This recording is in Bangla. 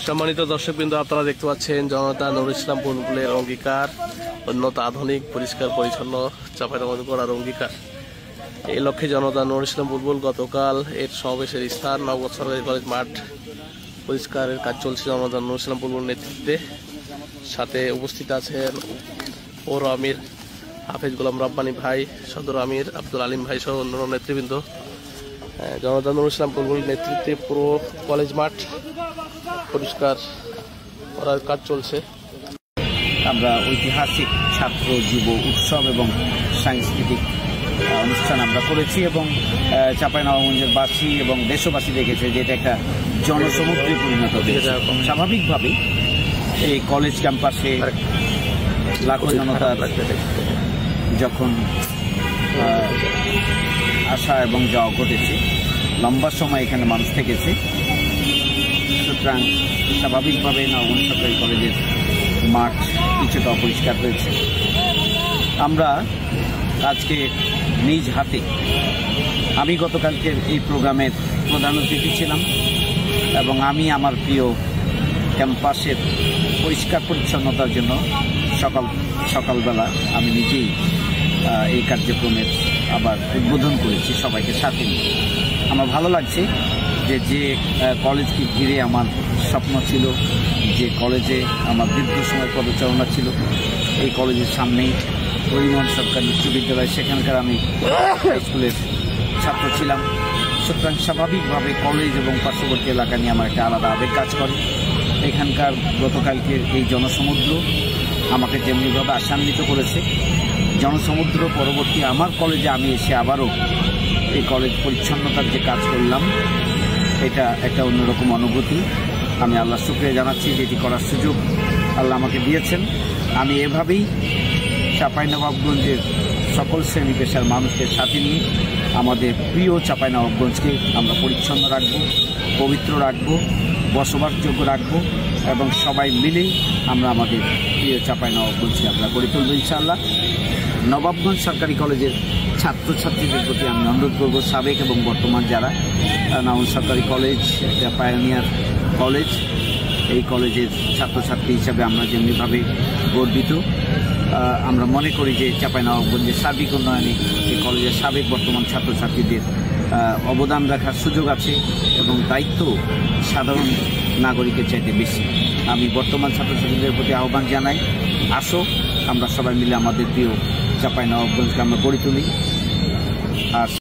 সম্মানিত দর্শকবৃন্দ, আপনারা দেখতে পাচ্ছেন জনতা নুরুল ইসলাম বুলবুলের অঙ্গীকার উন্নত আধুনিক পরিষ্কার পরিচ্ছন্ন চাঁপাইনবাবগঞ্জ করার অঙ্গীকার। এই লক্ষ্যে জনতা নুরুল ইসলাম বুলবুল গতকাল এর সমাবেশের স্থান নবগঞ্জ সরকারি কলেজ মাঠ পরিষ্কারের কাজ চলছে জনতা নুরুল ইসলাম বুলবুল নেতৃত্বে। সাথে উপস্থিত আছেন পৌর আমির হাফেজ গোলাম রব্বানী ভাই, সদর আমির আব্দুল আলিম ভাই সহ অন্যান্য নেতৃবৃন্দ। জনতা নুরুল ইসলাম বুলবুল নেতৃত্বে পুরো কলেজ মাঠ পরিষ্কার করার কাজ চলছে। আমরা ঐতিহাসিক ছাত্র যুব উৎসব এবং সাংস্কৃতিক অনুষ্ঠান আমরা করেছি এবং চাঁপাইনবাবগঞ্জের বাসী এবং দেশবাসী দেখেছে যে এটা একটা জনসমুদ্রে পরিণত হয়েছে। স্বাভাবিকভাবেই এই কলেজ ক্যাম্পাসে লাখো জনতার যখন আসা এবং যাওয়া ঘটেছে, লম্বা সময় এখানে মানুষ থেকেছে, সুতরাং স্বাভাবিকভাবে নবগঞ্জ সরকারি কলেজের মাঠ কিছুটা অপরিষ্কার হয়েছে। আমরা আজকে নিজ হাতে, আমি গতকালকের এই প্রোগ্রামের প্রধান অতিথি ছিলাম এবং আমি আমার প্রিয় ক্যাম্পাসের পরিষ্কার পরিচ্ছন্নতার জন্য সকালবেলা আমি নিজেই এই কার্যক্রমের আবার উদ্বোধন করেছি সবাইকে সাথে নিয়ে। আমার ভালো লাগছে যে কলেজকে ঘিরে আমার স্বপ্ন ছিল, যে কলেজে আমার দীর্ঘ সময় পদচারণা ছিল, এই কলেজের সামনেই পরিমোহন সরকারি উচ্চ বিদ্যালয়, সেখানকার আমি স্কুলের ছাত্র ছিলাম। সুতরাং স্বাভাবিকভাবে কলেজ এবং পার্শ্ববর্তী এলাকা নিয়ে আমার একটা আলাদা আবেগ কাজ করে। এখানকার গতকালকের এই জনসমুদ্র আমাকে যেমনিভাবে আশান্বিত করেছে, জনসমুদ্র পরবর্তী আমার কলেজে আমি এসে আবারও এই কলেজ পরিচ্ছন্নতার যে কাজ করলাম, এটা একটা অন্যরকম অনুভূতি। আমি আল্লাহ শুকরিয়া জানাচ্ছি যে এটি করার সুযোগ আল্লাহ আমাকে দিয়েছেন। আমি এভাবেই চাঁপাইনবাবগঞ্জের সকল শ্রেণী পেশার মানুষের সাথে নিয়ে আমাদের প্রিয় চাঁপাইনবাবগঞ্জকে আমরা পরিচ্ছন্ন রাখব, পবিত্র রাখব, বসবাসযোগ্য রাখব এবং সবাই মিলেই আমরা আমাদের প্রিয় চাঁপাইনবাবগঞ্জকে আমরা গড়ে তুলব ইনশাআল্লাহ। নবাবগঞ্জ সরকারি কলেজের ছাত্রছাত্রীদের প্রতি আমি অনুরোধ করব, সাবেক এবং বর্তমান যারা, নবাবগঞ্জ সরকারি কলেজ একটা পায়োনিয়ার কলেজ, এই কলেজের ছাত্রছাত্রী হিসাবে আমরা যেমনিভাবে গর্বিত। আমরা মনে করি যে চাঁপাইনবাবগঞ্জের সার্বিক উন্নয়নে এই কলেজের সাবেক বর্তমান ছাত্রছাত্রীদের অবদান রাখার সুযোগ আছে এবং দায়িত্ব সাধারণ নাগরিকের চাইতে বেশি। আমি বর্তমান ছাত্রছাত্রীদের প্রতি আহ্বান জানাই, আসো আমরা সবাই মিলে আমাদের প্রিয় চাঁপাইনবাবগঞ্জকে আমরা গড়ে তুলি। আর